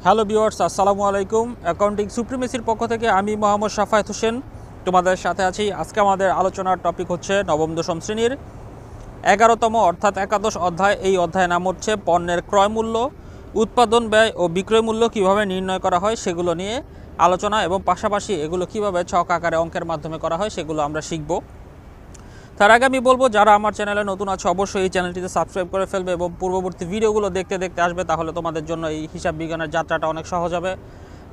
Hello viewers, আসসালামু আলাইকুম। Accounting সুপ্রিমেসির পক্ষ থেকে আমি মোহাম্মদ শাফায়েত হোসেন তোমাদের সাথে আছি। আজকে আমাদের আলোচনার টপিক হচ্ছে নবম দশম শ্রেণীর 11তম অর্থাৎ একাদশ অধ্যায়। এই অধ্যায়ের নাম হচ্ছে পণ্যের ক্রয় মূল্য, উৎপাদন ব্যয় ও বিক্রয় মূল্য কীভাবে নির্ণয় করা হয় সেগুলো নিয়ে আলোচনা, এবং পাশাপাশি এগুলো কীভাবে ছক আকারে অঙ্কের মাধ্যমে করা হয় সেগুলো আমরা শিখব। তার আগে আমি বলবো, যারা আমার চ্যানেলে নতুন আছে অবশ্যই এই চ্যানেলটিতে সাবস্ক্রাইব করে ফেলবে এবং পূর্ববর্তী ভিডিওগুলো দেখতে দেখতে আসবে, তাহলে তোমাদের জন্য এই হিসাব বিজ্ঞানের যাত্রাটা অনেক সহজ হবে।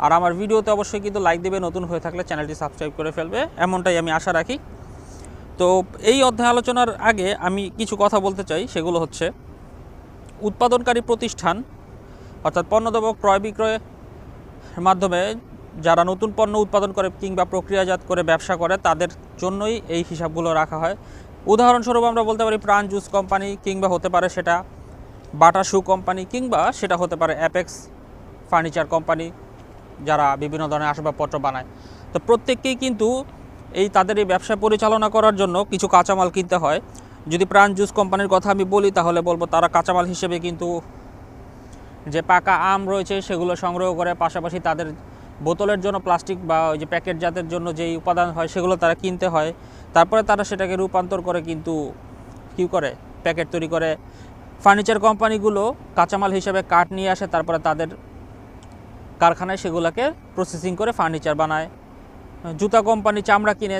আর আমার ভিডিওতে অবশ্যই কিন্তু লাইক দেবে, নতুন হয়ে থাকলে চ্যানেলটি সাবস্ক্রাইব করে ফেলবে, এমনটাই আমি আশা রাখি। তো এই অধ্যায় আলোচনার আগে আমি কিছু কথা বলতে চাই, সেগুলো হচ্ছে উৎপাদনকারী প্রতিষ্ঠান অর্থাৎ পণ্যদ্রব্য ক্রয় বিক্রয়ের মাধ্যমে যারা নতুন পণ্য উৎপাদন করে কিংবা প্রক্রিয়াজাত করে ব্যবসা করে তাদের জন্যই এই হিসাবগুলো রাখা হয়। উদাহরণস্বরূপ আমরা বলতে পারি প্রাণ জুস কোম্পানি, কিংবা হতে পারে সেটা বাটা শু কোম্পানি, কিংবা সেটা হতে পারে অ্যাপেক্স ফার্নিচার কোম্পানি, যারা বিভিন্ন ধরনের আসবাবপত্র বানায়। তো প্রত্যেককেই কিন্তু তাদের এই ব্যবসা পরিচালনা করার জন্য কিছু কাঁচামাল কিনতে হয়। যদি প্রাণ জুস কোম্পানির কথা আমি বলি তাহলে বলবো তারা কাঁচামাল হিসেবে কিন্তু যে পাকা আম রয়েছে সেগুলো সংগ্রহ করে, পাশাপাশি তাদের বোতলের জন্য প্লাস্টিক বা ওই যে প্যাকেটজাতের জন্য যেই উপাদান হয় সেগুলো তারা কিনতে হয়। তারপরে তারা সেটাকে রূপান্তর করে কিন্তু কী করে প্যাকেট তৈরি করে। ফার্নিচার কোম্পানিগুলো কাঁচামাল হিসেবে কাঠ নিয়ে আসে, তারপরে তাদের কারখানায় সেগুলোকে প্রসেসিং করে ফার্নিচার বানায়। জুতা কোম্পানি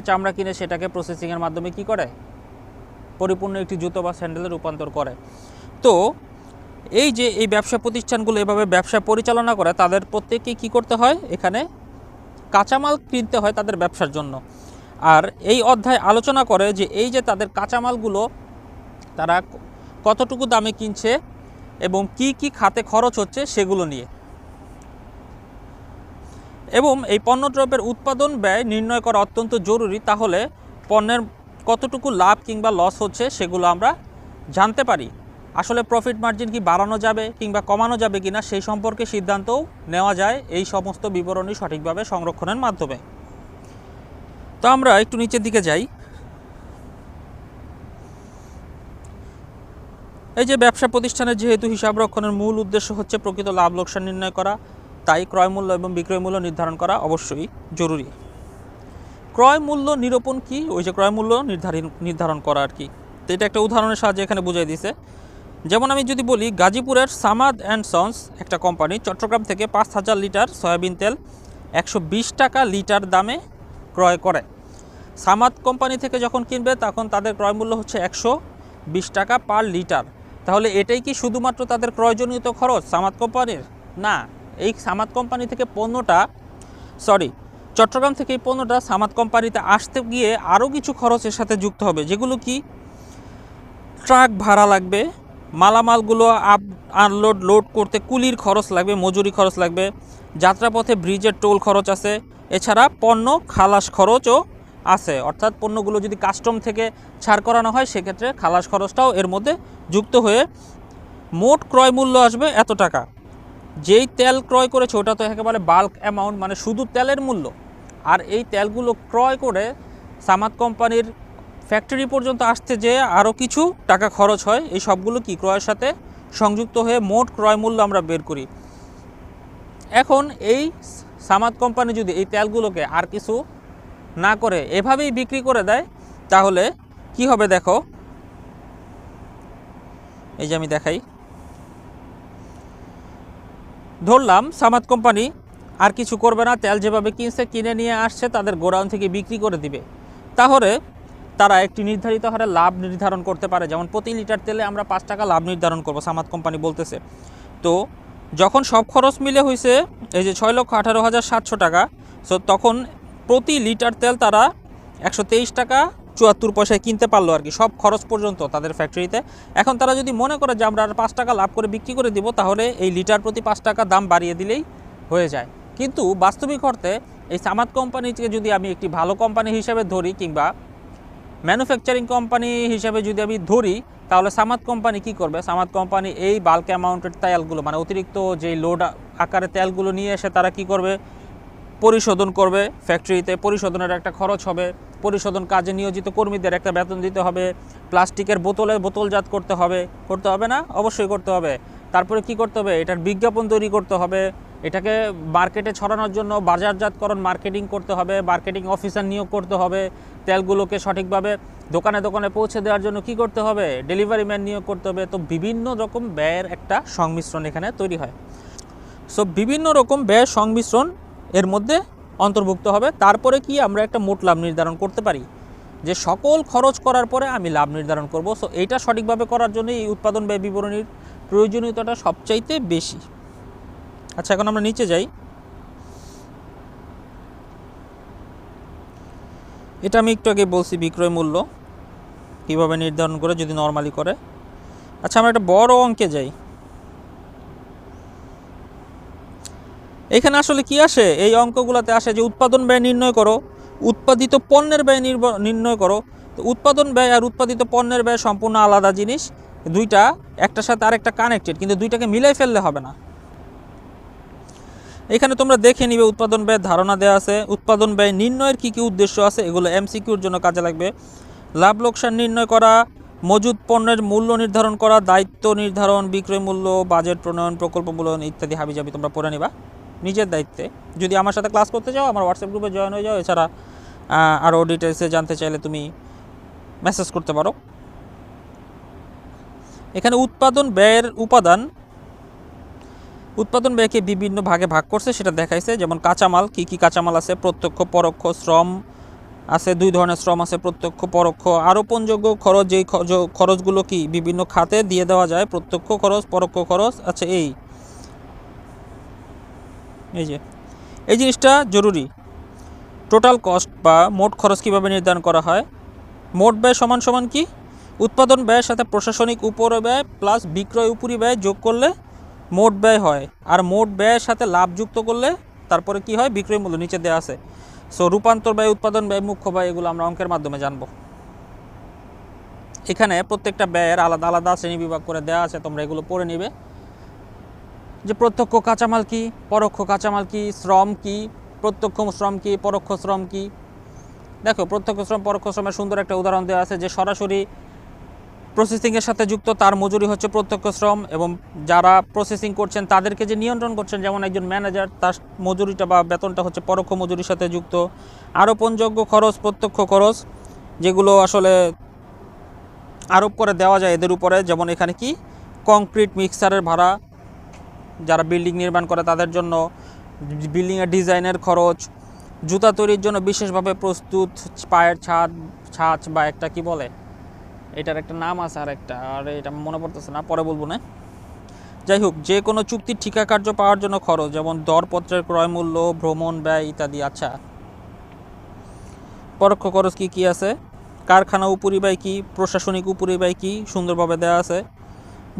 চামড়া কিনে সেটাকে প্রসেসিংয়ের মাধ্যমে কি করে পরিপূর্ণ একটি জুতো বা স্যান্ডেলে রূপান্তর করে। তো এই ব্যবসা প্রতিষ্ঠানগুলো এভাবে ব্যবসা পরিচালনা করে, তাদের প্রত্যেককেই কী করতে হয়, এখানে কাঁচামাল কিনতে হয় তাদের ব্যবসার জন্য। আর এই অধ্যায় আলোচনা করে যে এই যে তাদের কাঁচামালগুলো তারা কতটুকু দামে কিনছে এবং কি কি খাতে খরচ হচ্ছে সেগুলো নিয়ে, এবং এই পণ্যদ্রব্যের উৎপাদন ব্যয় নির্ণয় করা অত্যন্ত জরুরি। তাহলে পণ্যের কতটুকু লাভ কিংবা লস হচ্ছে সেগুলো আমরা জানতে পারি। আসলে প্রফিট মার্জিন কি বাড়ানো যাবে কিংবা কমানো যাবে কিনা সেই সম্পর্কে সিদ্ধান্তও নেওয়া যায় এই সমস্ত বিবরণী সঠিকভাবে সংরক্ষণের মাধ্যমে। তো আমরা একটু নিচের দিকে যাই। এই যে ব্যবসা প্রতিষ্ঠানের যেহেতু হিসাব রক্ষণের মূল উদ্দেশ্য হচ্ছে প্রকৃত লাভ লোকসান নির্ণয় করা, তাই ক্রয় মূল্য এবং বিক্রয় মূল্য নির্ধারণ করা অবশ্যই জরুরি। ক্রয় মূল্য নিরূপণ কি, ওই যে ক্রয় মূল্য নির্ধারণ করা আর কি। তো এটা একটা উদাহরণের সাহায্যে এখানে বুঝাই দিছে। যেমন আমি যদি বলি, গাজীপুরের সামাদ অ্যান্ড সন্স একটা কোম্পানি চট্টগ্রাম থেকে 5000 লিটার সয়াবিন তেল 120 টাকা লিটার দামে ক্রয় করে। সামাদ কোম্পানি থেকে যখন কিনবে তখন তাদের ক্রয় মূল্য হচ্ছে 120 টাকা পার লিটার। তাহলে এটাই কি শুধুমাত্র তাদের ক্রয়জনিত খরচ সামাদ কোম্পানির? না, এই সামাদ কোম্পানি থেকে চট্টগ্রাম থেকে এই পণ্যটা সামাদ কোম্পানিতে আসতে গিয়ে আরও কিছু খরচের সাথে যুক্ত হবে, যেগুলো কি ট্রাক ভাড়া লাগবে, মালামালগুলো আনলোড লোড করতে কুলির খরচ লাগবে, মজুরি খরচ লাগবে, যাত্রাপথে ব্রিজের টোল খরচ আছে, এছাড়া পণ্য খালাস খরচও আছে। অর্থাৎ পণ্যগুলো যদি কাস্টম থেকে ছাড় করানো হয় সেক্ষেত্রে খালাস খরচটাও এর মধ্যে যুক্ত হয়ে মোট ক্রয় মূল্য আসবে এত টাকা। যেই তেল ক্রয় করেছে ওটা তো একেবারে বাল্ক অ্যামাউন্ট, মানে শুধু তেলের মূল্য। আর এই তেলগুলো ক্রয় করে সামাদ কোম্পানির ফ্যাক্টরি পর্যন্ত আসতে যে আরও কিছু টাকা খরচ হয়, এই সবগুলো কি ক্রয়ের সাথে সংযুক্ত হয়ে মোট ক্রয় মূল্য আমরা বের করি। এখন এই সামাদ কোম্পানি যদি এই তেলগুলোকে আর কিছু না করে এভাবেই বিক্রি করে দেয় তাহলে কি হবে দেখো, এই যে আমি দেখাই। ধরলাম সামাদ কোম্পানি আর কিছু করবে না, তেল যেভাবে কিনছে কিনে নিয়ে আসছে তাদের গোডাউন থেকে বিক্রি করে দিবে। তাহলে তারা একটি নির্ধারিত হারে লাভ নির্ধারণ করতে পারে, যেমন প্রতি লিটার তেলে আমরা 5 টাকা লাভ নির্ধারণ করব সামাদ কোম্পানি বলতেছে। তো যখন সব খরচ মিলে হয়েছে এই যে 6,18,700 টাকা, সো তখন প্রতি লিটার তেল তারা 123 টাকা 74 পয়সায় কিনতে পারলো আর কি, সব খরচ পর্যন্ত তাদের ফ্যাক্টরিতে। এখন তারা যদি মনে করে যে আমরা আর 5 টাকা লাভ করে বিক্রি করে দিব, তাহলে এই লিটার প্রতি 5 টাকা দাম বাড়িয়ে দিলেই হয়ে যায়। কিন্তু বাস্তবিক অর্থে এই সামাদ কোম্পানিকে যদি আমি একটি ভালো কোম্পানি হিসেবে ধরি কিংবা ম্যানুফ্যাকচারিং কোম্পানি হিসেবে যদি আমি ধরি, তাহলে সামাদ কোম্পানি কি করবে, সামাদ কোম্পানি এই বাল্ক অ্যামাউন্টের তেলগুলো মানে অতিরিক্ত যেই লোড আকারে তেলগুলো নিয়ে এসে তারা কি করবে, পরিশোধন করবে ফ্যাক্টরিতে। পরিশোধনের একটা খরচ হবে, পরিশোধন কাজে নিয়োজিত কর্মীদের একটা বেতন দিতে হবে, প্লাস্টিকের বোতলজাত করতে হবে না? অবশ্যই করতে হবে। তারপরে কি করতে হবে, এটার বিজ্ঞাপন তৈরি করতে হবে, এটাকে মার্কেটে ছড়ানোর জন্য বাজারজাতকরণ মার্কেটিং করতে হবে, মার্কেটিং অফিসার নিয়োগ করতে হবে, তেলগুলোকে সঠিকভাবে দোকানে দোকানে পৌঁছে দেওয়ার জন্য কি করতে হবে, ডেলিভারি ম্যান নিয়োগ করতে হবে। তো বিভিন্ন রকম ব্যয়ের একটা সংমিশ্রণ এখানে তৈরি হয়। সো বিভিন্ন রকম ব্যয় সংমিশ্রণ এর মধ্যে অন্তর্ভুক্ত হবে। তারপরে কি আমরা একটা মোট লাভ নির্ধারণ করতে পারি, যে সকল খরচ করার পরে আমি লাভ নির্ধারণ করব। সো এইটা সঠিকভাবে করার জন্য এই উৎপাদন ব্যয় বিবরণীর প্রয়োজনীয়তাটা সবচাইতে বেশি। আচ্ছা, এখন আমরা নিচে যাই। এটা আমি একটু আগে বলছি বিক্রয় মূল্য কীভাবে নির্ধারণ করে, যদি নর্মালি করে। আচ্ছা, আমরা একটা বড় অঙ্কে যাই। এখানে আসলে কি আসে, এই অঙ্কগুলোতে আসে যে উৎপাদন ব্যয় নির্ণয় করো, উৎপাদিত পণ্যের ব্যয় নির্ণয় করো। তো উৎপাদন ব্যয় আর উৎপাদিত পণ্যের ব্যয় সম্পূর্ণ আলাদা জিনিস, দুইটা একটার সাথে আরেকটা কানেক্টেড, কিন্তু দুইটাকে মিলাই ফেললে হবে না। এখানে তোমরা দেখে নিবে উৎপাদন ব্যয়ের ধারণা দেওয়া আছে, উৎপাদন ব্যয় নির্ণয়ের কী কী উদ্দেশ্য আছে, এগুলো এমসিকিউর জন্য কাজে লাগবে। লাভ লোকসান নির্ণয় করা, মজুদ পণ্যের মূল্য নির্ধারণ করা, দায়িত্ব নির্ধারণ, বিক্রয় মূল্য, বাজেট প্রণয়ন, প্রকল্প মূল্যায়ন ইত্যাদি হাবিজাবি তোমরা পড়ে নিবা নিজের দায়িত্বে। যদি আমার সাথে ক্লাস করতে চাও আমার হোয়াটসঅ্যাপ গ্রুপে জয়েন হয়ে যাও। এছাড়া আরও ডিটেলসে জানতে চাইলে তুমি মেসেজ করতে পারো। এখানে উৎপাদন ব্যয়ের উপাদান, উৎপাদন ব্যয়কে বিভিন্ন ভাগে ভাগ করছে সেটা দেখাইছে। যেমন কাঁচামাল, কি কি কাঁচামাল আছে, প্রত্যক্ষ পরোক্ষ, শ্রম আছে, দুই ধরনের শ্রম আছে, প্রত্যক্ষ পরোক্ষ। আরোপণযোগ্য খরচ, যেই খরচগুলো কি বিভিন্ন খাতে দিয়ে দেওয়া যায়, প্রত্যক্ষ খরচ, পরোক্ষ খরচ। আচ্ছা, এই যে এই জিনিসটা জরুরি। টোটাল কস্ট বা মোট খরচ কীভাবে নির্ধারণ করা হয়, মোট ব্যয় সমান সমান কি, উৎপাদন ব্যয়ের সাথে প্রশাসনিক উপরিব্যয় প্লাস বিক্রয় উপরিব্যয় যোগ করলে মোট ব্যয় হয়, আর মোট ব্যয়ের সাথে লাভ যুক্ত করলে তারপরে কি হয়, বিক্রয় মূল্য নিচে দেওয়া আছে। সো রূপান্তর ব্যয়, উৎপাদন ব্যয়, মুখ্য ব্যয়, এগুলো আমরা অঙ্কের মাধ্যমে জানব। এখানে প্রত্যেকটা ব্যয়ের আলাদা আলাদা শ্রেণী বিভাগ করে দেওয়া আছে, তোমরা এগুলো পড়ে নিবে। যে প্রত্যক্ষ কাঁচামাল কি, পরোক্ষ কাঁচামাল কি, শ্রম কি, প্রত্যক্ষ শ্রম কি, পরোক্ষ শ্রম কি। দেখো, প্রত্যক্ষ শ্রম পরোক্ষ শ্রমের সুন্দর একটা উদাহরণ দেওয়া আছে, যে সরাসরি প্রসেসিংয়ের সাথে যুক্ত তার মজুরি হচ্ছে প্রত্যক্ষ শ্রম, এবং যারা প্রসেসিং করছেন তাদেরকে যে নিয়ন্ত্রণ করছেন, যেমন একজন ম্যানেজার, তার মজুরিটা বা বেতনটা হচ্ছে পরোক্ষ মজুরির সাথে যুক্ত। আরোপণযোগ্য খরচ, প্রত্যক্ষ খরচ, যেগুলো আসলে আরোপ করে দেওয়া যায় এদের উপরে। যেমন এখানে কি, কংক্রিট মিক্সারের ভাড়া, যারা বিল্ডিং নির্মাণ করে তাদের জন্য, বিল্ডিংয়ের ডিজাইনের খরচ, জুতা তৈরির জন্য বিশেষভাবে প্রস্তুত পায়ের ছাঁচ বা একটা কি বলে, এটার একটা নাম আছে আর একটা, আর এটা মনে পড়তেছে না, পরে বলবো না। যাই হোক, যে কোনো চুক্তির ঠিকা কার্য পাওয়ার জন্য খরচ, যেমন দরপত্রের ক্রয় মূল্য, ভ্রমণ ব্যয় ইত্যাদি। আচ্ছা, পরোক্ষ খরচ কি কি আছে, কারখানা উপরিব্যয় কি, প্রশাসনিক উপরিব্যয় কি, সুন্দরভাবে দেওয়া আছে।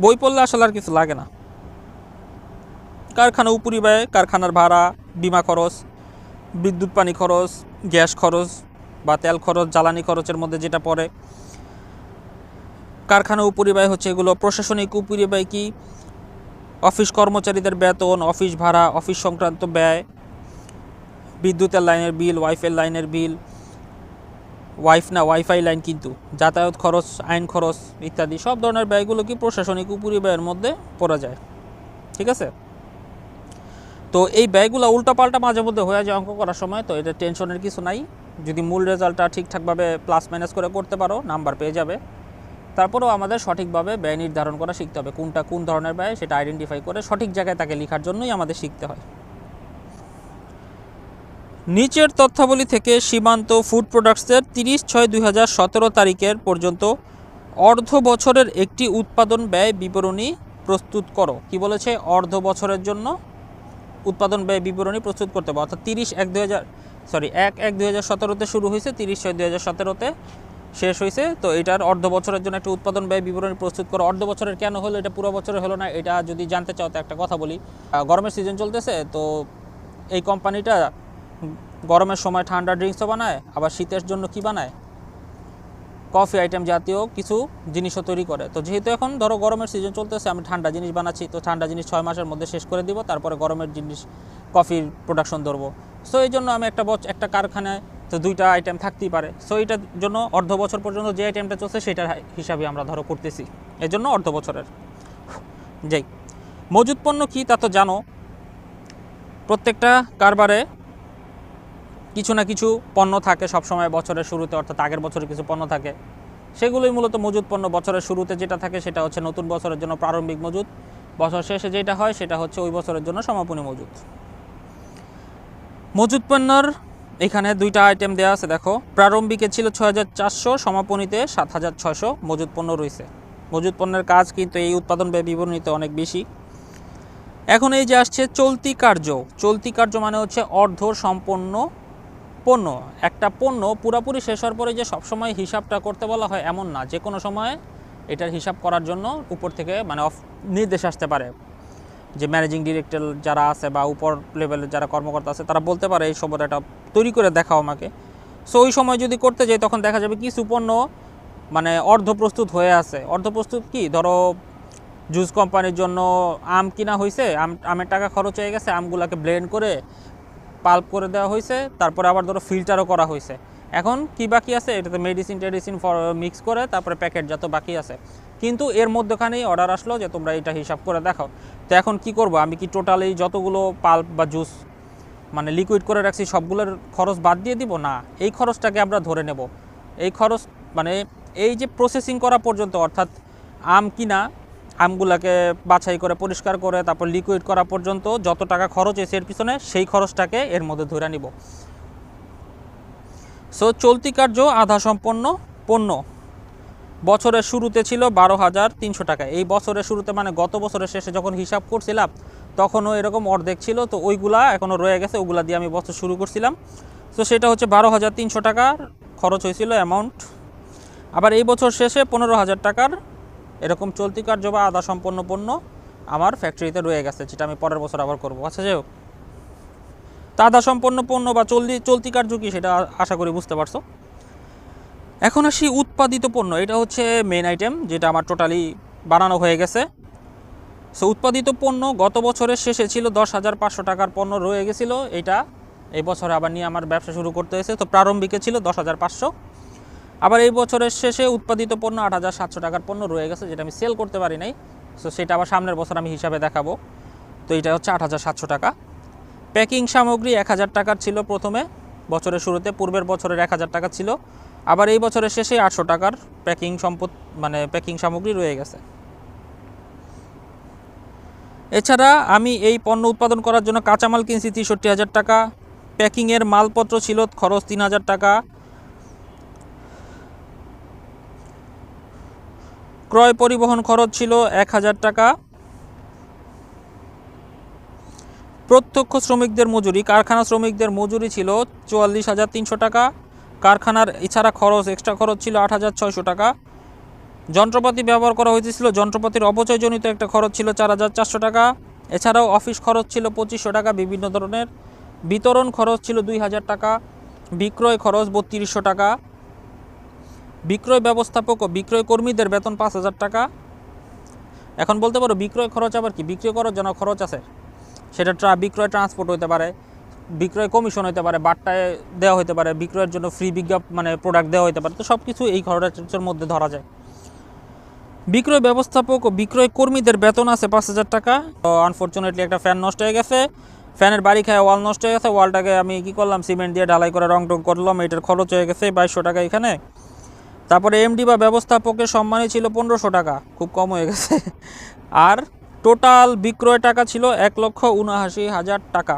বই পড়লে আসলে আর কিছু লাগে না। কারখানা উপরিব্যয়, কারখানার ভাড়া, বিমা খরচ, বিদ্যুৎ পানি খরচ, গ্যাস খরচ বা তেল খরচ, জ্বালানি খরচের মধ্যে যেটা পড়ে। কারখানা উপরিব্যয় হচ্ছে এগুলো। প্রশাসনিক উপরিব্যয় কি, অফিস কর্মচারীদের বেতন, অফিস ভাড়া, অফিস সংক্রান্ত ব্যয়, বিদ্যুতের লাইনের বিল, ওয়াইফাই লাইনের বিল, ওয়াইফাই লাইন কিন্তু, যাতায়াত খরচ, আইন খরচ ইত্যাদি সব ধরনের ব্যয়গুলো কি প্রশাসনিক উপরিব্যয়ের মধ্যে পড়া যায়। ঠিক আছে, তো এই ব্যয়গুলো উল্টাপাল্টা মাঝে মধ্যে হয়ে যায় অঙ্ক করার সময়, তো এটা টেনশনের কিছু নাই। যদি মূল রেজাল্টটা ঠিকঠাকভাবে প্লাস মাইনাস করে করতে পারো, নাম্বার পেয়ে যাবে। তারপরেও আমাদের সঠিকভাবে ব্যয় নির্ধারণ করা শিখতে হবে, কোনটা কোন ধরনের ব্যয় সেটা আইডেন্টিফাই করে সঠিক জায়গায় তাকে লেখার জন্যই আমাদের শিখতে হয়। নিচের তথ্যাবলী থেকে সীমান্ত ফুড প্রোডাক্টসের 30/6/2017 তারিখের পর্যন্ত অর্ধ বছরের একটি উৎপাদন ব্যয় বিবরণী প্রস্তুত করো। কি বলেছে, অর্ধ বছরের জন্য উৎপাদন ব্যয় বিবরণী প্রস্তুত করতে হবে, অর্থাৎ 1/1/2017 শুরু হয়েছে, 30/6/2017 শেষ হয়েছে। তো এটার অর্ধ বছরের জন্য একটা উৎপাদন ব্যয় বিবরণী প্রস্তুত করো। অর্ধ বছরের কেন হলো, এটা পুরো বছরের হলো না, এটা যদি জানতে চাও তো একটা কথা বলি। গরমের সিজন চলতেছে, তো এই কোম্পানিটা গরমের সময় ঠান্ডা ড্রিঙ্কসও বানায়, আবার শীতের জন্য কি বানায়, কফি আইটেম জাতীয় কিছু জিনিসও তৈরি করে। তো যেহেতু এখন ধরো গরমের সিজন চলতেছে, আমি ঠান্ডা জিনিস বানাচ্ছি, তো ঠান্ডা জিনিস 6 মাসের মধ্যে শেষ করে দিব, তারপরে গরমের জিনিস কফির প্রোডাকশন ধরবো। সো এই জন্য আমি একটা কারখানায় তো 2টা আইটেম থাকতেই পারে। সো এটার জন্য অর্ধ বছর পর্যন্ত যে আইটেমটা চলছে সেটার হিসাবে আমরা ধরো করতেছি, এই জন্য অর্ধ বছরের। যাই, মজুদ পণ্য কী তা তো জানো। প্রত্যেকটা কারবারে কিছু না কিছু পণ্য থাকে সবসময় বছরের শুরুতে, অর্থাৎ আগের বছরে কিছু পণ্য থাকে, সেগুলোই মূলত মজুদ পণ্য। বছরের শুরুতে যেটা থাকে সেটা হচ্ছে নতুন বছরের জন্য প্রারম্ভিক মজুদ, বছর শেষে যেটা হয় সেটা হচ্ছে ওই বছরের জন্য সমাপনী মজুদ। মজুদ পণ্যর এখানে দুইটা আইটেম দেওয়া আছে, দেখো প্রারম্ভিকে ছিল ৬৪০০, সমাপনীতে ৭৬০০ মজুদ পণ্য রয়েছে। মজুদ পণ্যের কাজ কিন্তু এই উৎপাদন ব্যয় বিবরণীতে অনেক বেশি। এখন এই যে আসছে চলতি কার্য। চলতি কার্য মানে হচ্ছে অর্ধ সম্পন্ন পণ্য। একটা পণ্য পুরোপুরি শেষ হওয়ার পরে যে সবসময় হিসাবটা করতে বলা হয় এমন না, যে কোনো সময় এটার হিসাব করার জন্য উপর থেকে মানে নির্দেশ আসতে পারে, যে ম্যানেজিং ডিরেক্টর যারা আছে বা উপর লেভেলের যারা কর্মকর্তা আছে তারা বলতে পারে এই সভ্যতাটা তৈরি করে দেখাও আমাকে। সো ওই সময় যদি করতে যাই তখন দেখা যাবে কিছু পণ্য মানে অর্ধ প্রস্তুত হয়ে আছে। অর্ধ প্রস্তুত কি, ধরো জুস কোম্পানির জন্য আম কিনা হয়েছে, আমের টাকা খরচ হয়ে গেছে, আমগুলোকে ব্লেন্ড করে পাল্প করে দেওয়া হয়েছে, তারপরে আবার ধরো ফিল্টারও করা হয়েছে। এখন কি বাকি আছে, এটাতে মেডিসিন মিক্স করে তারপরে প্যাকেট যত বাকি আছে, কিন্তু এর মধ্যখানেই অর্ডার আসলো যে তোমরা এটা হিসাব করে দেখাও। তো এখন কি করব, আমি কি টোটালি যতগুলো পাল্প বা জুস মানে লিকুইড করে রাখছি সবগুলোর খরচ বাদ দিয়ে দিব? না, এই খরচটাকে আমরা ধরে নেব। এই খরচ মানে এই যে প্রসেসিং করা পর্যন্ত, অর্থাৎ আম কিনা, আমগুলোকে বাছাই করে পরিষ্কার করে তারপর লিকুইড করা পর্যন্ত যত টাকা খরচ হয়েছে এর পিছনে, সেই খরচটাকে এর মধ্যে ধরে নিব। সো চলতি কার্য আধা সম্পন্ন পণ্য বছরের শুরুতে ছিল ১২,৩০০ টাকা। এই বছরের শুরুতে মানে গত বছরের শেষে যখন হিসাব করছিলাম তখনও এরকম অর্ধেক ছিল, তো ওইগুলা এখনও রয়ে গেছে, ওগুলা দিয়ে আমি বছর শুরু করছিলাম। তো সেটা হচ্ছে ১২,৩০০ টাকার খরচ হয়েছিল অ্যামাউন্ট। আবার এই বছর শেষে ১৫,০০০ টাকার এরকম চলতি কার্য বা আধা সম্পন্ন পণ্য আমার ফ্যাক্টরিতে রয়ে গেছে, যেটা আমি পরের বছর আবার করবো। আচ্ছা, যাই হোক, তা আধা সম্পন্ন পণ্য বা চলতি কার্য কি সেটা আশা করি বুঝতে পারছো। এখন আসি উৎপাদিত পণ্য। এটা হচ্ছে মেন আইটেম, যেটা আমার টোটালি বানানো হয়ে গেছে। সো উৎপাদিত পণ্য গত বছরের শেষে ছিল ১০,৫০০ টাকার পণ্য রয়ে গেছিলো, এটা এই বছরে আবার নিয়ে আমার ব্যবসা শুরু করতে হয়েছে। তো প্রারম্ভিকে ছিল ১০,৫০০, আবার এই বছরের শেষে উৎপাদিত পণ্য ৮,৭০০ টাকার পণ্য রয়ে গেছে, যেটা আমি সেল করতে পারি নাই। সো সেটা আবার সামনের বছর আমি হিসাবে দেখাবো। তো এটা হচ্ছে ৮,৭০০ টাকা। প্যাকিং সামগ্রী ১,০০০ টাকার ছিল প্রথমে বছরের শুরুতে, পূর্বের বছরের ১,০০০ টাকা ছিল, আবার এই বছরের শেষে ৮০০ টাকার প্যাকিং সামগ্রী রয়ে গেছে। এছাড়া আমি এই পণ্য উৎপাদন করার জন্য কাঁচামাল কিনছি ৬৩,০০০ টাকা, প্যাকিংয়ের মালপত্র ছিল খরচ ৩,০০০ টাকা, ক্রয় পরিবহন খরচ ছিল ১,০০০ টাকা, প্রত্যক্ষ শ্রমিকদের মজুরি, কারখানা শ্রমিকদের মজুরি ছিল ৪৪,৩০০ টাকা, কারখানার এছাড়া খরচ এক্সট্রা খরচ ছিল ৮,৬০০ টাকা, যন্ত্রপাতি ব্যবহার করা হয়েছিল, যন্ত্রপাতির অপচয়জনিত একটা খরচ ছিল ৪,৪০০ টাকা, এছাড়াও অফিস খরচ ছিল ২৫০০ টাকা বিভিন্ন ধরনের, বিতরণ খরচ ছিল ২,০০০ টাকা, বিক্রয় খরচ ৩২০০ টাকা, বিক্রয় ব্যবস্থাপক ও বিক্রয় কর্মীদের বেতন ৫,০০০ টাকা। এখন বলতে পারো বিক্রয় খরচ আবার কি? বিক্রয় করার জন্য খরচ আছে, সেটা বিক্রয় ট্রান্সপোর্ট হতে পারে, বিক্রয় কমিশন হতে পারে, বাট্টায় দেওয়া হতে পারে, বিক্রয়ের জন্য ফ্রি প্রোডাক্ট দেওয়া হতে পারে। তো সব কিছু এই খরচের মধ্যে ধরা যায়। বিক্রয় ব্যবস্থাপক ও বিক্রয় কর্মীদের বেতন আছে ৫,০০০ টাকা। তো আনফর্চুনেটলি একটা ফ্যান নষ্ট হয়ে গেছে, ফ্যানের বাড়ি খায় ওয়াল নষ্ট হয়ে গেছে, ওয়ালটাকে আমি কি করলাম, সিমেন্ট দিয়ে ঢালাই করে রং টং করলাম, এটার খরচ হয়ে গেছে ২২০০ টাকা এখানে। তারপরে এমডি বা ব্যবস্থাপকের সম্মানী ছিল ১৫০০ টাকা, খুব কম হয়ে গেছে। আর টোটাল বিক্রয় টাকা ছিল ১,৭৯,০০০ টাকা।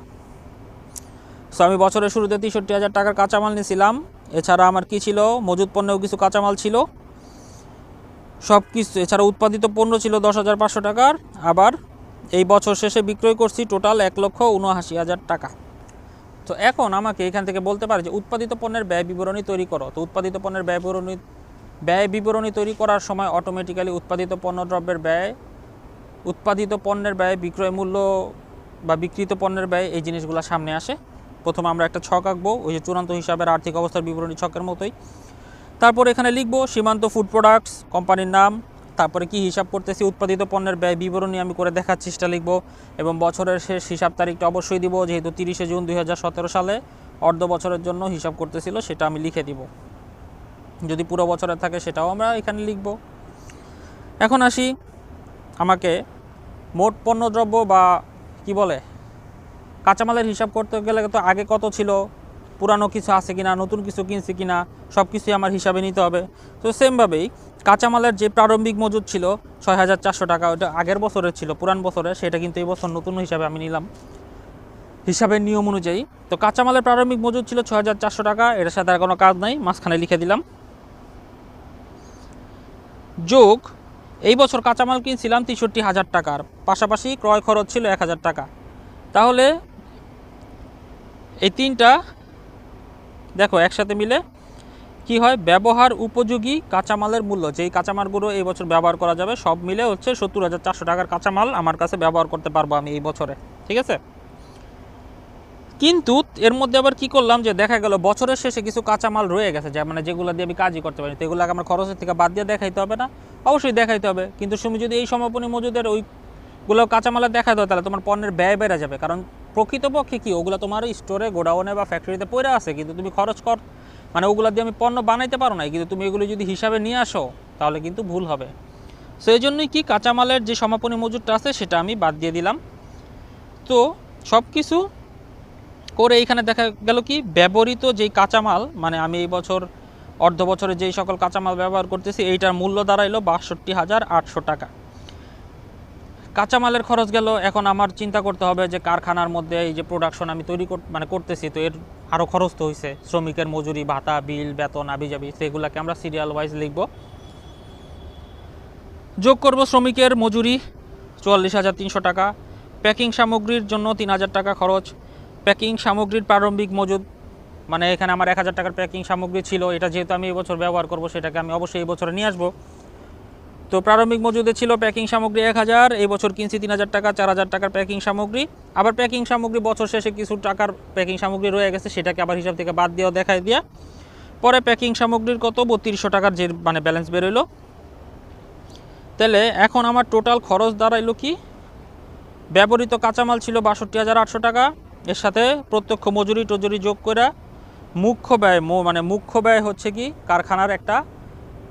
সো আমি বছরের শুরুতে ৬৩,০০০ টাকার কাঁচামাল নিয়েছিলাম। এছাড়া আমার কি ছিল, মজুদ পণ্যেও কিছু কাঁচামাল ছিল, সব কিছু। এছাড়া উৎপাদিত পণ্য ছিল ১০,৫০০ টাকার। আবার এই বছর শেষে বিক্রয় করছি টোটাল ১,৭৯,০০০ টাকা। তো এখন আমাকে এখান থেকে বলতে পারে যে উৎপাদিত পণ্যের ব্যয় বিবরণী তৈরি করো। তো উৎপাদিত পণ্যের ব্যয় বিবরণী তৈরি করার সময় অটোমেটিক্যালি উৎপাদিত পণ্যদ্রব্যের ব্যয়, উৎপাদিত পণ্যের ব্যয়, বিক্রয় মূল্য বা বিক্রিত পণ্যের ব্যয়, এই জিনিসগুলো সামনে আসে। প্রথমে আমরা একটা ছক আঁকবো, ওই যে চূড়ান্ত হিসাবের আর্থিক অবস্থার বিবরণী ছকের মতোই। তারপর এখানে লিখবো সীমান্ত ফুড প্রোডাক্টস, কোম্পানির নাম, তারপরে কি হিসাব করতেছি, উৎপাদিত পণ্যের ব্যয় বিবরণী আমি করে দেখার চেষ্টা লিখবো, এবং বছরের শেষ হিসাব তারিখটা অবশ্যই দিব, যেহেতু ৩০শে জুন ২০১৭ সালে অর্ধ বছরের জন্য হিসাব করতেছিল, সেটা আমি লিখে দিব। যদি পুরো বছরের থাকে সেটাও আমরা এখানে লিখব। এখন আসি, আমাকে মোট পণ্যদ্রব্য বা কি বলে কাঁচামালের হিসাব করতে গেলে তো আগে কত ছিল, পুরানো কিছু আছে কিনা, নতুন কিছু কিনছি কিনা, সব কিছুই আমার হিসাবে নিতে হবে। তো সেমভাবেই কাঁচামালের যে প্রারম্ভিক মজুদ ছিল ৬,৪০০ টাকা, ওটা আগের বছরের ছিল, পুরান বছরের, সেটা কিন্তু এই বছর নতুন হিসাবে আমি নিলাম হিসাবের নিয়ম অনুযায়ী। তো কাঁচামালের প্রারম্ভিক মজুদ ছিল ৬,৪০০ টাকা, এটার সাথে আর কোনো কাজ নাই, মাঝখানে লিখে দিলাম। যোগ এই বছর কাঁচামাল কিনছিলাম ৬৩,০০০ টাকার, পাশাপাশি ক্রয় খরচ ছিল ১,০০০ টাকা। তাহলে এই তিনটা দেখো একসাথে মিলে কি হয়, ব্যবহার উপযোগী কাঁচামালের মূল্য, যেই কাঁচামালগুলো এই বছর ব্যবহার করা যাবে সব মিলে হচ্ছে ৭০,৪০০ টাকার কাঁচামাল আমার কাছে ব্যবহার করতে পারবো আমি এই বছরে। ঠিক আছে, কিন্তু এর মধ্যে আবার কি করলাম যে দেখা গেল বছরের শেষে কিছু কাঁচামাল রয়ে গেছে, যা মানে যেগুলো দিয়ে আমি কাজই করতে পারি, তো এগুলোকে আমার খরচের থেকে বাদ দিয়ে দেখাইতে হবে না? অবশ্যই দেখাইতে হবে, কিন্তু তুমি যদি এই সমাপনী মজুদের ওইগুলো কাঁচামালের দেখাই দাও তাহলে তোমার পণ্যের ব্যয় বেড়ে যাবে। কারণ প্রকৃতপক্ষে কি ওগুলো তোমার স্টোরে, গোডাউনে বা ফ্যাক্টরিতে পড়ে আছে, কিন্তু তুমি খরচ কর মানে ওগুলো দিয়ে আমি পণ্য বানাইতে পারো না, কিন্তু তুমি এগুলো যদি হিসাবে নিয়ে আসো তাহলে কিন্তু ভুল হবে। সো এই জন্যই কি কাঁচামালের যে সমাপনী মজুদটা আছে সেটা আমি বাদ দিয়ে দিলাম। তো সব কিছু করে এইখানে দেখা গেল কি ব্যবহৃত যেই কাঁচামাল, মানে আমি এই বছর অর্ধ বছরে যেই সকল কাঁচামাল ব্যবহার করতেছি এইটার মূল্য দাঁড়াইলো ৬২,৮০০ টাকা। কাঁচামালের খরচ গেল। এখন আমার চিন্তা করতে হবে যে কারখানার মধ্যে এই যে প্রোডাকশন আমি তৈরি করতেছি, তো এর আরও খরচ তো হয়েছে, শ্রমিকের মজুরি, ভাতা, বিল, বেতন, আবিজাবি, সেগুলোকে আমরা সিরিয়াল ওয়াইজ লিখব। যোগ করব শ্রমিকের মজুরি ৪৪,৩০০ টাকা, প্যাকিং সামগ্রীর জন্য ৩,০০০ টাকা খরচ, প্যাকিং সামগ্রীর প্রারম্ভিক মজুদ, মানে এখানে আমার ১,০০০ টাকার প্যাকিং সামগ্রী ছিল, এটা যেহেতু আমি এবছর ব্যবহার করব সেটাকে আমি অবশ্যই এই বছরে নিয়ে আসবো। তো প্রারম্ভিক মজুদে ছিল প্যাকিং সামগ্রী ১,০০০, এই বছর কিনছি ৩,০০০ টাকা, ৪,০০০ টাকার প্যাকিং সামগ্রী। আবার প্যাকিং সামগ্রী বছর শেষে কিছু টাকার প্যাকিং সামগ্রী রয়ে গেছে, সেটাকে আবার হিসাব থেকে বাদ দিয়েও দেখাই দিয়া পরে প্যাকিং সামগ্রীর কত ৩২০০ টাকার যে মানে ব্যালেন্স বেরোইলো। তাহলে এখন আমার টোটাল খরচ দাঁড়াইলো কি, ব্যবহৃত কাঁচামাল ছিল ৬২,৮০০ টাকা, এর সাথে প্রত্যক্ষ মজুরি টজুরি যোগ করে মুখ্য ব্যয়, মানে মুখ্য ব্যয় হচ্ছে কি কারখানার একটা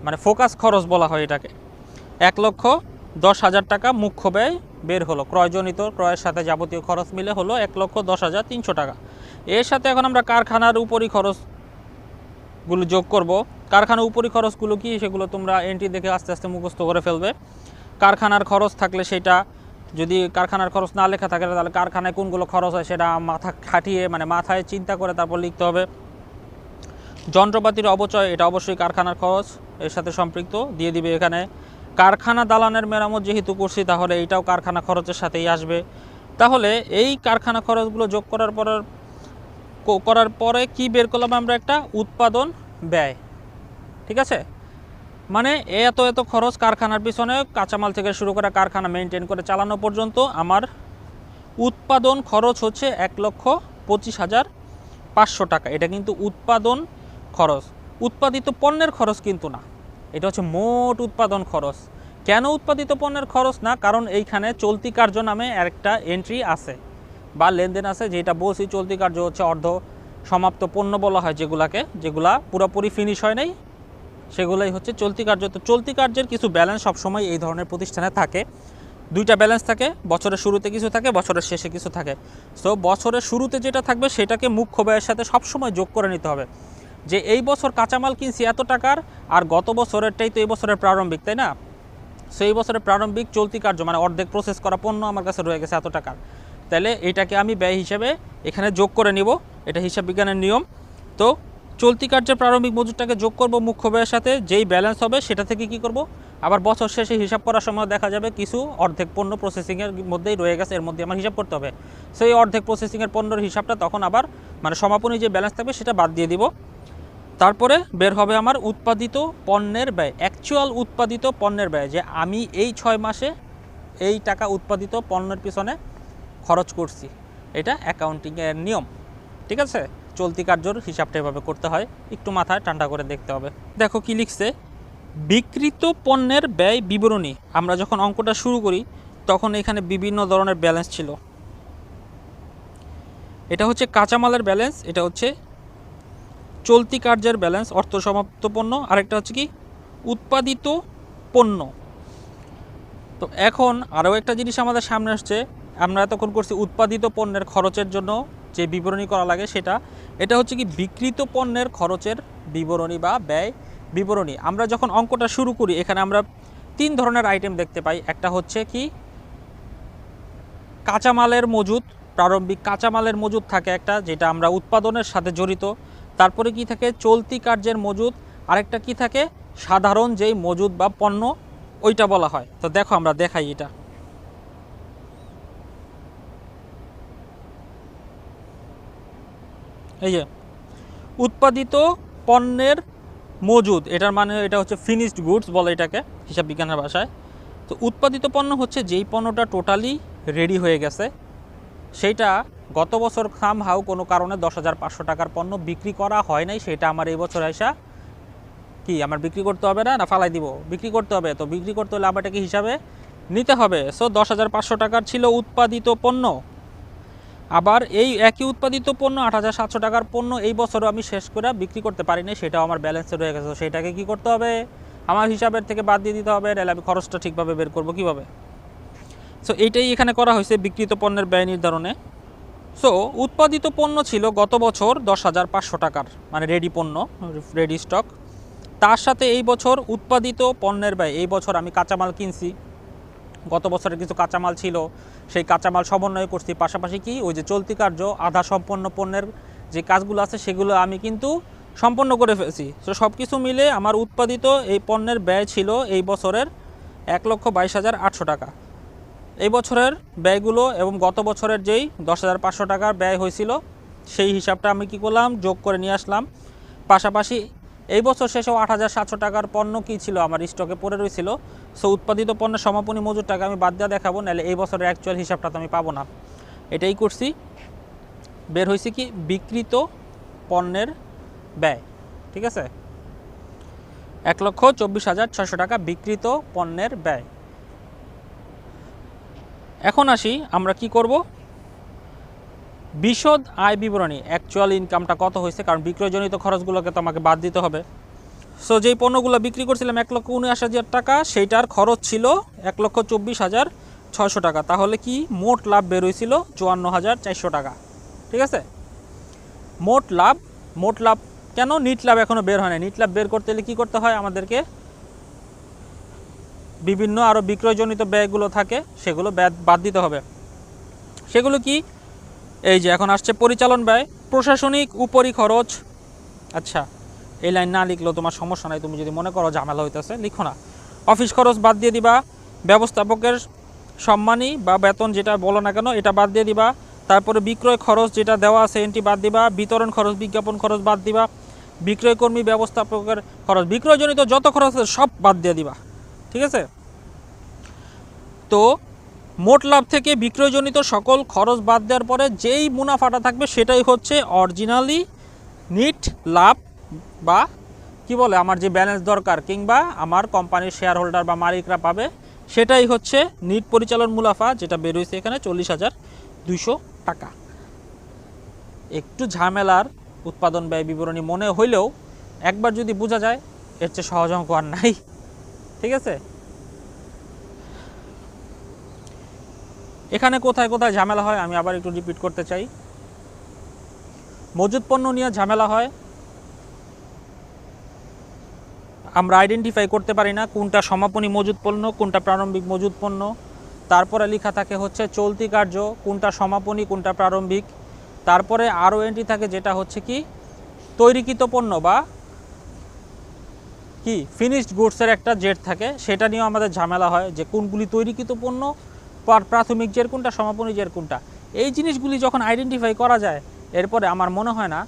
মানে ফোকাস খরচ বলা হয় এটাকে, ১,১০,০০০ টাকা মুখ্য ব্যয় বের হলো। ক্রয়জনিত, ক্রয়ের সাথে যাবতীয় খরচ মিলে হলো ১,১০,৩০০ টাকা। এর সাথে এখন আমরা কারখানার উপরি খরচগুলো যোগ করব। কারখানার উপরি খরচগুলো কি সেগুলো তোমরা এন্ট্রি দেখে আস্তে আস্তে মুখস্থ করে ফেলবে। কারখানার খরচ থাকলে সেটা, যদি কারখানার খরচ না লেখা থাকে তাহলে কারখানায় কোনগুলো খরচ হয় সেটা মাথা খাটিয়ে মানে মাথায় চিন্তা করে তারপর লিখতে হবে। যন্ত্রপাতির অপচয়, এটা অবশ্যই কারখানার খরচ এর সাথে সম্পৃক্ত, দিয়ে দিবে এখানে। কারখানা দালানের মেরামত যেহেতু করছি তাহলে এইটাও কারখানা খরচের সাথেই আসবে। তাহলে এই কারখানা খরচগুলো যোগ করার পরে কি বের করলাম আমরা, একটা উৎপাদন ব্যয়। ঠিক আছে, মানে এত এত খরচ কারখানার পিছনে, কাঁচামাল থেকে শুরু করে কারখানা মেনটেন করে চালানো পর্যন্ত আমার উৎপাদন খরচ হচ্ছে ১,২৫,৫০০ টাকা। এটা কিন্তু উৎপাদন খরচ, উৎপাদিত পণ্যের খরচ কিন্তু না, এটা হচ্ছে মোট উৎপাদন খরচ। কেন উৎপাদিত পণ্যের খরচ না? কারণ এইখানে চলতি কার্য নামে একটা এন্ট্রি আছে বা লেনদেন আছে, যেটা বলছি চলতি কার্য হচ্ছে অর্ধ সমাপ্ত পণ্য বলা হয় যেগুলা পুরোপুরি ফিনিশ হয় নাই, সেগুলোই হচ্ছে চলতি কার্য। তো চলতি কার্যের কিছু ব্যালেন্স সবসময় এই ধরনের প্রতিষ্ঠানে থাকে, দুইটা ব্যালেন্স থাকে, বছরের শুরুতে কিছু থাকে, বছরের শেষে কিছু থাকে। সো বছরের শুরুতে যেটা থাকবে সেটাকে মুখ্য ব্যয়ের সাথে সবসময় যোগ করে নিতে হবে, যে এই বছর কাঁচামাল কিনছি এত টাকার, আর গত বছরেরটাই তো এই বছরের প্রারম্ভিক, তাই না? সেই বছরের প্রারম্ভিক চলতি কার্য মানে অর্ধেক প্রসেস করা পণ্য আমার কাছে রয়ে গেছে এত টাকার, তাহলে এটাকে আমি ব্যয় হিসেবে এখানে যোগ করে নিব, এটা হিসাব বিজ্ঞানের নিয়ম। তো চলতি কার্যের প্রারম্ভিক মজুরটাকে যোগ করব মুখ্য ব্যয়ের সাথে, যেই ব্যালেন্স হবে সেটা থেকে কি করব, আবার বছর শেষে হিসাব করার সময় দেখা যাবে কিছু অর্ধেক পণ্য প্রসেসিংয়ের মধ্যেই রয়ে গেছে, এর মধ্যে আমার হিসাব করতে হবে। সেই অর্ধেক প্রসেসিংয়ের পণ্যের হিসাবটা তখন আবার মানে সমাপনী যে ব্যালেন্স থাকবে সেটা বাদ দিয়ে দিব। তারপরে বের হবে আমার উৎপাদিত পণ্যের ব্যয়, অ্যাকচুয়াল উৎপাদিত পণ্যের ব্যয়, যে আমি এই 6 মাসে এই টাকা উৎপাদিত পণ্যের পিছনে খরচ করছি। এটা অ্যাকাউন্টিংয়ের নিয়ম। ঠিক আছে, চলতি কার্যর হিসাবটা এভাবে করতে হয়, একটু মাথায় ঠান্ডা করে দেখতে হবে। দেখো কি লিখছে, বিক্রিত পণ্যের ব্যয় বিবরণী। আমরা যখন অঙ্কটা শুরু করি তখন এখানে বিভিন্ন ধরনের ব্যালেন্স ছিল, এটা হচ্ছে কাঁচামালের ব্যালেন্স, এটা হচ্ছে চলতি কার্যের ব্যালেন্স অর্থ সমাপ্ত পণ্য, আরেকটা হচ্ছে কি উৎপাদিত পণ্য। তো এখন আরও একটা জিনিস আমাদের সামনে আসছে, আমরা এতক্ষণ করছি উৎপাদিত পণ্যের খরচের জন্য যে বিবরণী করা লাগে সেটা। এটা হচ্ছে কি বিক্রিত পণ্যের খরচের বিবরণী বা ব্যয় বিবরণী। আমরা যখন অঙ্কটা শুরু করি এখানে আমরা 3 ধরনের আইটেম দেখতে পাই। একটা হচ্ছে কি কাঁচামালের মজুদ, প্রারম্ভিক কাঁচামালের মজুদ থাকে একটা, যেটা আমরা উৎপাদনের সাথে জড়িত। তারপরে কি থাকে চলতি কার্যের মজুদ, আরেকটা কি থাকে সাধারণ যেই মজুদ বা পণ্য ওইটা বলা হয়। তো দেখো আমরা দেখাই এটা। এই যে উৎপাদিত পণ্যের মজুদ, এটার মানে এটা হচ্ছে ফিনিশড গুডস বলে এটাকে হিসাব বিজ্ঞানের ভাষায়। তো উৎপাদিত পণ্য হচ্ছে যেই পণ্যটা টোটালি রেডি হয়ে গেছে, সেইটা গত বছর সামহাউ কোনো কারণে 10,500 টাকার পণ্য বিক্রি করা হয় নাই, সেটা আমার এই বছর আসা কি আমার বিক্রি করতে হবে না ফালাই দিব, বিক্রি করতে হবে। তো বিক্রি করতে হলে আমার এটাকে হিসাবে নিতে হবে। সো 10,500 টাকার ছিল উৎপাদিত পণ্য। আবার এই একই উৎপাদিত পণ্য 8,700 টাকার পণ্য এই বছরও আমি শেষ করে বিক্রি করতে পারিনি, সেটাও আমার ব্যালেন্সে রয়ে গেছে। সেটাকে কি করতে হবে, আমার হিসাবের থেকে বাদ দিয়ে দিতে হবে, নাহলে আমি খরচটা ঠিকভাবে বের করবো কীভাবে। সো এইটাই এখানে করা হয়েছে বিক্রিত পণ্যের ব্যয় নির্ধারণে। সো উৎপাদিত পণ্য ছিল গত বছর 10,500 টাকার, মানে রেডি পণ্য, রেডি স্টক। তার সাথে এই বছর উৎপাদিত পণ্যের ব্যয়, এই বছর আমি কাঁচামাল কিনছি, গত বছরের কিছু কাঁচামাল ছিল সেই কাঁচামাল সমন্বয় করছি, পাশাপাশি কি ওই যে চলতি কার্য আধা সম্পন্ন পণ্যের যে কাজগুলো আছে সেগুলো আমি কিন্তু সম্পন্ন করে ফেলছি। তো সব কিছু মিলে আমার উৎপাদিত এই পণ্যের ব্যয় ছিল এই বছরের 1,22,800 টাকা। এই বছরের ব্যয়গুলো এবং গত বছরের যেই 10,500 টাকার ব্যয় হয়েছিল সেই হিসাবটা আমি কি করলাম, যোগ করে নিয়ে আসলাম। পাশাপাশি এই বছর শেষেও 8,700 টাকার পণ্য কী ছিল আমার স্টকে পড়ে রয়েছিল। সো উৎপাদিত পণ্যের সমাপনী মজুর টাকা আমি বাদ দিয়ে দেখাবো, নাহলে এই বছরের অ্যাকচুয়াল হিসাবটা তো আমি পাবো না। এটাই করছি, বের হয়েছে কি বিক্রিত পণ্যের ব্যয়। ঠিক আছে, 1,24,600 টাকা বিক্রিত পণ্যের ব্যয়। এখন আসি আমরা কি করব, বিশদ আয় বিবরণী, অ্যাকচুয়াল ইনকামটা কত হয়েছে, কারণ বিক্রয়জনিত খরচগুলোকে তো আমাকে বাদ দিতে হবে। সো যেই পণ্যগুলো বিক্রি করছিলাম 1,79,000 টাকা, সেইটার খরচ ছিল 1,24,600 টাকা। তাহলে কি মোট লাভ বের হয়েছিল 54,400 টাকা। ঠিক আছে, মোট লাভ কেন, নিট লাভ এখনও বের হয় না। নিট লাভ বের করতে হলে কী করতে হয়, আমাদেরকে বিভিন্ন আরও বিক্রয়জনিত ব্যয়গুলো থাকে সেগুলো বাদ দিতে হবে। সেগুলো কি, এই যে এখন আসছে পরিচালন ব্যয়, প্রশাসনিক উপরি খরচ। আচ্ছা এই লাইন না লিখলেও তোমার সমস্যা নাই, তুমি যদি মনে করো ঝামেলা হইতেছে লিখো না। অফিস খরচ বাদ দিয়ে দিবা, ব্যবস্থাপকের সম্মানী বা বেতন যেটা বলো না কেন এটা বাদ দিয়ে দিবা। তারপরে বিক্রয় খরচ যেটা দেওয়া আছে এন্ট্রি বাদ দিবা, বিতরণ খরচ বিজ্ঞাপন খরচ বাদ দিবা, বিক্রয় কর্মী ব্যবস্থাপকের খরচ, বিক্রয়জনিত যত খরচ আছে সব বাদ দিয়ে দিবা। ঠিক আছে, তো মোট লাভ থেকে বিক্রয়জনিত সকল খরচ বাদ দেওয়ার পরে যেই মুনাফাটা থাকবে সেটাই হচ্ছে অরিজিনালি নিট লাভ, বা কি বলে আমার যে ব্যালেন্স দরকার কিংবা আমার কোম্পানির শেয়ার হোল্ডার বা মালিকরা পাবে, সেটাই হচ্ছে নিট পরিচালন মুনাফা, যেটা বের হয়েছে এখানে 40,200 টাকা। একটু ঝামেলার উৎপাদন ব্যয় বিবরণী মনে হইলেও একবার যদি বোঝা যায় এর চেয়ে সহজ অঙ্ক আর নাই। ঠিক আছে, এখানে কোথায় কোথায় ঝামেলা হয় আমি আবার একটু রিপিট করতে চাই। মজুদ পণ্য নিয়ে ঝামেলা হয়, আমরা আইডেন্টিফাই করতে পারি না কোনটা সমাপনী মজুদ পণ্য কোনটা প্রারম্ভিক মজুদ পণ্য। তারপরে লেখা থাকে হচ্ছে চলতি কার্য, কোনটা সমাপনী কোনটা প্রারম্ভিক। তারপরে আরও এন্ট্রি থাকে যেটা হচ্ছে কি তৈরিকৃত পণ্য বা কি ফিনিশড গুডসের একটা জেট থাকে, সেটা নিয়েও আমাদের ঝামেলা হয় যে কোনগুলি তৈরিকৃত পণ্য, প্রাথমিক জের কোনটা, সমাপনী জের কোনটা। এই জিনিসগুলি যখন আইডেন্টিফাই করা যায় এরপরে আমার মনে হয় না